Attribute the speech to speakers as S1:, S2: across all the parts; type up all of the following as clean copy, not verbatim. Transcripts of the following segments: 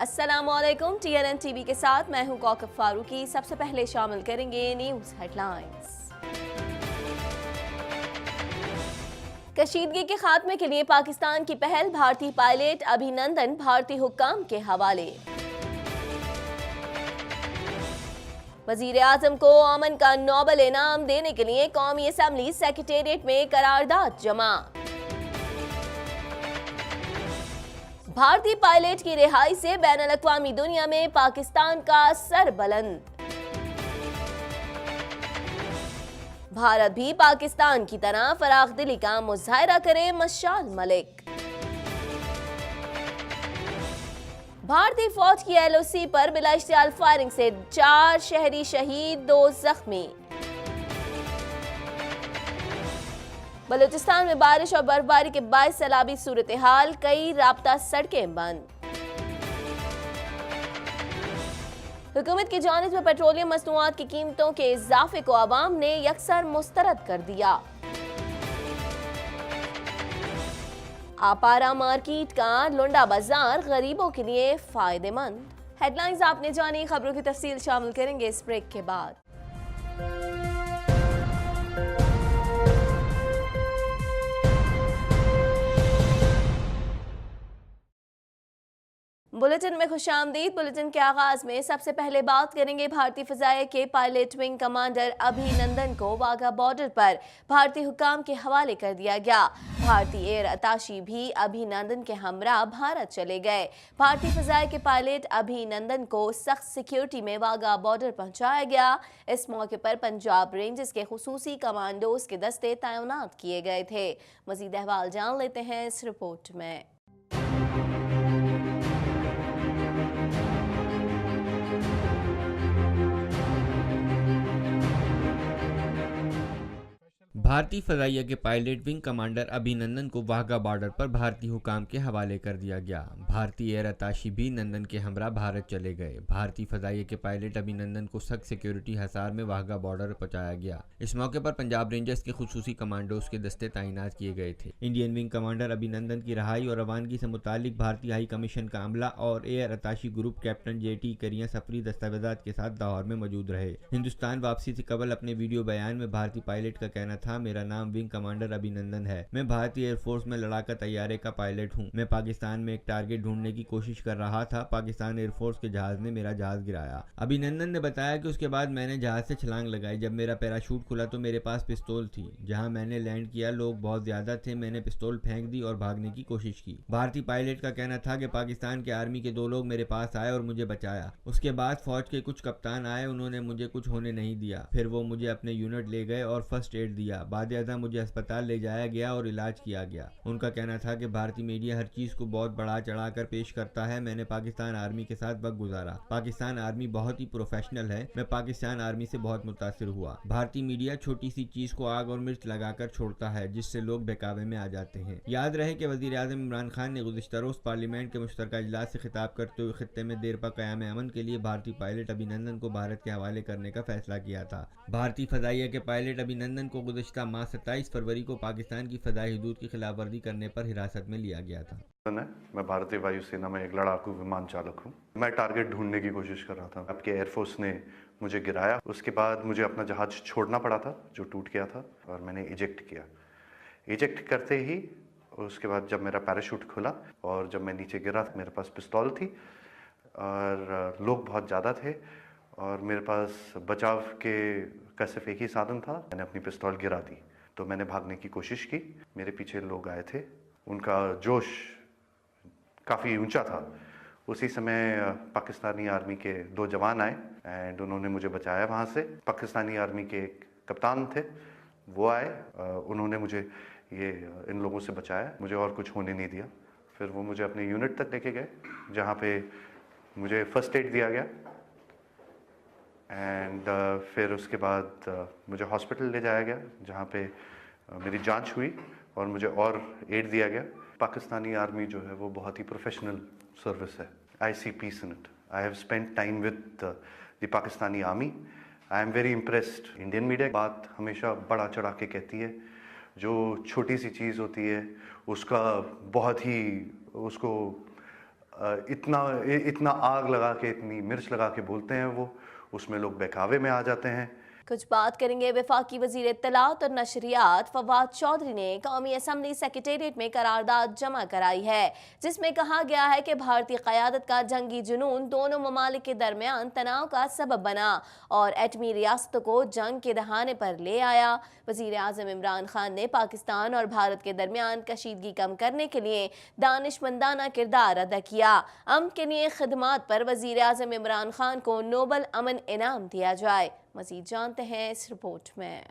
S1: अस्सलामुअलैकुम। TNN TV के साथ मैं हूं कौकब फारूकी। सबसे पहले शामिल करेंगे न्यूज हेडलाइंस। कशीदगी के खात्मे के लिए पाकिस्तान की पहल, भारतीय पायलट अभिनंदन भारतीय हुक्काम के हवाले। वजीर आजम को अमन का नोबल इनाम देने के लिए कौमी असम्बली सेक्रेटेरिएट में करारदाद जमा। भारतीय पायलट की रिहाई से बैनुल अक़वामी दुनिया में पाकिस्तान का सर बुलंद। भारत भी पाकिस्तान की तरह फराख दिली का मुजाहरा करे, मशाल मलिक। भारतीय फौज की LOC पर बिला इश्तियाल फायरिंग से 4 शहरी शहीद, 2 जख्मी। बलूचिस्तान में बारिश और बर्फबारी के बायस सैलाबी सूरत हाल, कई राब्ता सड़कें बंद। हुकूमत की जानिब से पेट्रोलियम मसनूआत की कीमतों के इजाफे को अवाम ने यकसर मुस्तरद कर दिया। आपारा मार्केट का लुंडा बाजार गरीबों के लिए फायदेमंद। हेडलाइंस आपने जानी, खबरों की तफसील शामिल करेंगे इस ब्रेक के बाद। बुलेटिन में खुशामदीद। बुलेटिन के आगाज में सबसे पहले बात करेंगे भारतीय फ़िज़ाइया के पायलट विंग कमांडर अभिनंदन को वाघा बॉर्डर पर भारतीय हुक्काम के हवाले कर दिया गया। भारतीय एयर अताशी भी अभिनंदन के हमरा भारत चले गए। भारतीय फ़िज़ाइया के पायलट अभिनंदन को सख्त सिक्योरिटी में वाघा बॉर्डर पहुंचाया गया। इस मौके पर पंजाब रेंजर्स के खुसूसी कमांडोज के दस्ते तैनात किए गए थे। मज़ीद अहवाल जान लेते हैं इस रिपोर्ट में।
S2: भारतीय फ़ज़ाइया के पायलट विंग कमांडर अभिनंदन को वाघा बॉर्डर पर भारतीय हुकाम के हवाले कर दिया गया। भारतीय एयर अताशी भी नंदन के हमरा भारत चले गए। भारतीय फ़ज़ाइया के पायलट अभिनंदन को सख्त सिक्योरिटी हिसार में वाघा बॉर्डर पहुंचाया गया। इस मौके पर पंजाब रेंजर्स के खुसूसी कमांडोज के दस्ते तैनात किए गए थे। इंडियन विंग कमांडर अभिनंदन की रहाई और रवानगी से मुतालिक भारतीय हाई कमीशन का अमला और air attaché group captain JT करिया सफरी दस्तावेजात के साथ लाहौर में मौजूद रहे। हिंदुस्तान वापसी से कबल अपने वीडियो बयान में भारतीय पायलट का कहना था, मेरा नाम विंग कमांडर अभिनंदन है। मैं भारतीय एयरफोर्स में लड़ाका तैयारे का पायलट हूँ। मैं पाकिस्तान में एक टारगेट ढूंढने की कोशिश कर रहा था। पाकिस्तान एयरफोर्स के जहाज ने मेरा जहाज गिराया। अभिनंदन ने बताया कि उसके बाद मैंने जहाज से छलांग लगाई। जब मेरा पैराशूट खुला तो मेरे पास पिस्तौल थी। जहां मैंने लैंड किया लोग बहुत ज्यादा थे। मैंने पिस्तौल फेंक दी और भागने की कोशिश की। भारतीय पायलट का कहना था कि पाकिस्तान के आर्मी के 2 लोग मेरे पास आए और मुझे बचाया। उसके बाद फौज के कुछ कप्तान आए, उन्होंने मुझे कुछ होने नहीं दिया। फिर वो मुझे अपने यूनिट ले गए और फर्स्ट एड दिया। बादअज़ा मुझे अस्पताल ले जाया गया और इलाज किया गया। उनका कहना था कि भारतीय मीडिया हर चीज को बहुत बढ़ा चढ़ा कर पेश करता है। मैंने पाकिस्तान आर्मी के साथ वक्त गुजारा। पाकिस्तान आर्मी बहुत ही प्रोफेशनल है। मैं पाकिस्तान आर्मी से बहुत मुतासिर हुआ। भारतीय मीडिया छोटी सी चीज को आग और मिर्च लगाकर छोड़ता है, जिससे लोग बहकावे में आ जाते हैं। याद रहे कि वजीर आज़म इमरान खान ने गुज़िश्ता रोज पार्लियामेंट के मुश्तरका इजलास से खिताब करते हुए खित्ते में देरपा क़याम अमन के लिए भारतीय पायलट अभिनंदन को भारत के हवाले करने का फैसला किया था। भारतीय फ़ज़ाइया के पायलट अभिनंदन को गुज़िश्ता माह 27 फरवरी को पाकिस्तान की फ़ज़ाई हदूद की खिलाफवर्जी करने पर हिरासत में लिया गया था।
S3: मैं भारतीय वायुसेना में एक लड़ाकू विमान चालक हूँ। मैं टारगेट ढूंढने की कोशिश कर रहा था। आपके एयरफोर्स ने मुझे गिराया। उसके बाद मुझे अपना जहाज छोड़ना पड़ा था जो टूट गया था, और मैंने इजेक्ट किया। इजेक्ट करते ही उसके बाद जब मेरा पैराशूट खुला और जब मैं नीचे गिरा, मेरे पास पिस्तौल थी और लोग बहुत ज़्यादा थे और मेरे पास बचाव का सिर्फ एक ही साधन था। मैंने अपनी पिस्तौल गिरा दी तो मैंने भागने की कोशिश की। मेरे पीछे लोग आए थे, उनका जोश काफ़ी ऊंचा था। उसी समय पाकिस्तानी आर्मी के 2 जवान आए एंड उन्होंने मुझे बचाया वहाँ से। पाकिस्तानी आर्मी के एक कप्तान थे, वो आए, उन्होंने मुझे इन लोगों से बचाया, मुझे और कुछ होने नहीं दिया। फिर वो मुझे अपने यूनिट तक लेके गए जहाँ पे मुझे फर्स्ट एड दिया गया एंड फिर उसके बाद मुझे हॉस्पिटल ले जाया गया जहाँ पे मेरी जांच हुई और मुझे और एड दिया गया। पाकिस्तानी आर्मी जो है वो बहुत ही प्रोफेशनल सर्विस है। I see peace in it. I have spent time with the Pakistani army. I am very impressed. Indian media बात हमेशा बड़ा चढ़ा के कहती है। जो छोटी सी चीज़ होती है उसका बहुत ही उसको इतना आग लगा के, इतनी मिर्च लगा के बोलते हैं वो, उसमें लोग बहकावे में आ जाते हैं।
S1: कुछ बात करेंगे वफाकी वजीर इत्तलात और नशरियात फवाद चौधरी ने कौमी असम्बली सेक्रेटेरिएट में करारदाद जमा कराई है, जिसमें कहा गया है कि भारतीय क़यादत का जंगी जुनून दोनों ममालिक के दरमियान तनाव का सबब बना और एटमी रियासतों को जंग के दहाने पर ले आया। वज़ीर आज़म इमरान खान ने पाकिस्तान और भारत के दरमियान कशीदगी कम करने के लिए दानिशमंदाना किरदार अदा किया। अमन के लिए खिदमात पर वज़ीर आज़म इमरान खान को नोबल अमन इनाम दिया जाए। मज़ीद जानते हैं इस रिपोर्ट में।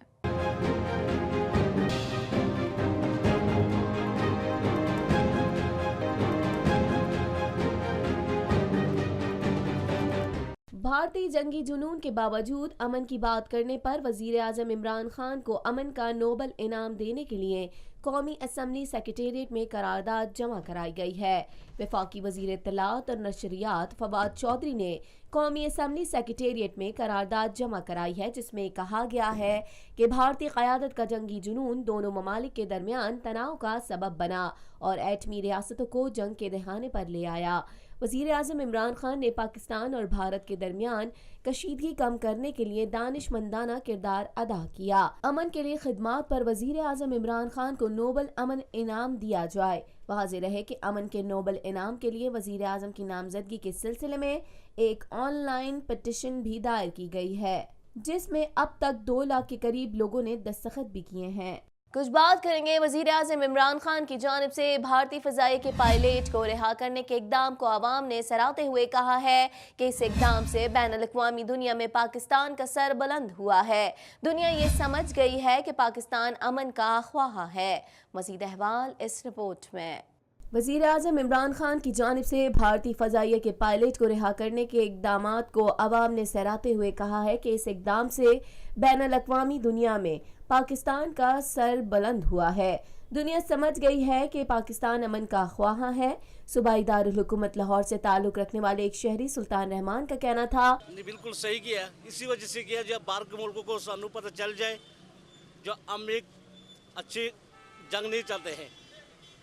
S1: भारतीय जंगी जुनून के बावजूद अमन की बात करने पर वज़ीर आज़म इमरान खान को अमन का नोबल इनाम देने के लिए कौमी असम्बली सेक्रेटेरिएट में करारदाद जमा कराई गई है। वफाकी वज़ीर इत्तलात और नशरियात फवाद चौधरी ने कौमी असम्बली सेक्रेटेरिएट में करारदाद जमा कराई है, जिसमें कहा गया है कि भारतीय क़यादत का जंगी जुनून दोनों ममालिक के दरमियान तनाव का सबब बना और एटमी रियासतों को जंग के दहाने पर ले आया। वज़ीर आज़म इमरान खान ने पाकिस्तान और भारत के दरमियान कशीदगी कम करने के लिए दानिशमंदाना किरदार अदा किया। अमन के लिए खिदमात पर वज़ीर आज़म इमरान खान को नोबल अमन इनाम दिया जाए। वाज़ेह रहे कि अमन के नोबल इनाम के लिए वज़ीर आज़म की नामजदगी के सिलसिले में एक ऑनलाइन पिटिशन भी दायर की गई है, जिसमें अब तक 2 लाख के करीब लोगों ने दस्तखत भी किए हैं। कुछ बात करेंगे वज़ीर आज़म इमरान खान की जानिब से भारतीय फ़ज़ाई के पायलट को रिहा करने के इक़दाम को आवाम ने सराहते हुए कहा है कि इस इक़दाम से बैनुल-अक़वामी दुनिया में पाकिस्तान का सर बुलंद हुआ है। दुनिया ये समझ गई है कि पाकिस्तान अमन का ख्वाह है। मज़ीद अहवाल इस रिपोर्ट में। वज़ीर आज़म इमरान खान की जानिब से भारतीय फ़ज़ाइया के पायलट को रिहा करने के इक़दामात को आवाम ने सराहते हुए कहा है कि इस इक़दाम से बैनुल-अक़वामी दुनिया में पाकिस्तान का सर बुलंद हुआ है। दुनिया समझ गई है कि पाकिस्तान अमन का ख्वाह है। सूबाई दारुल हुकूमत लाहौर से ताल्लुक़ रखने वाले एक शहरी सुल्तान रहमान का कहना था,
S4: बिल्कुल सही किया, इसी वजह से किया जब बाहर के मुल्कों को सानू पता चल जाए जो हम एक अच्छी जंग नहीं चाहते हैं,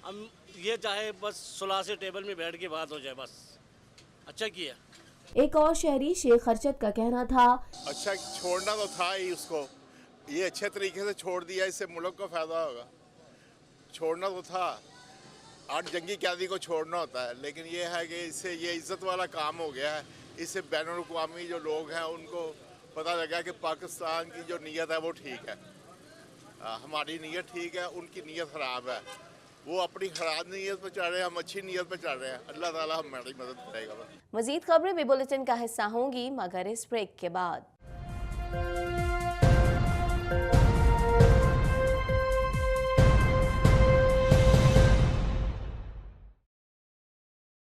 S4: हम ये चाहे बस सुलह से टेबल में बैठ के बात हो जाए, बस अच्छा किया।
S1: एक और शहरी शेख खरचत का कहना था,
S5: अच्छा छोड़ना तो था ही उसको, ये अच्छे तरीके से छोड़ दिया, इससे मुल्क को फ़ायदा होगा। छोड़ना तो था, 8 जंगी कैदी को छोड़ना होता है, लेकिन ये है कि इससे ये इज़्ज़त वाला काम हो गया है। इससे बैनुल-अक़वामी जो लोग हैं उनको पता लगा कि पाकिस्तान की जो नीयत है वो ठीक है, हमारी नीयत ठीक है, उनकी नीयत ख़राब है। वो अपनी ख़राब नीयत पर चल रहे हैं, हम अच्छी नीयत पर चल रहे हैं। अल्लाह ताला हमारी मदद करेगा।
S1: मज़ीद खबरें भी बुलेटिन का हिस्सा होंगी मगर इस ब्रेक के बाद।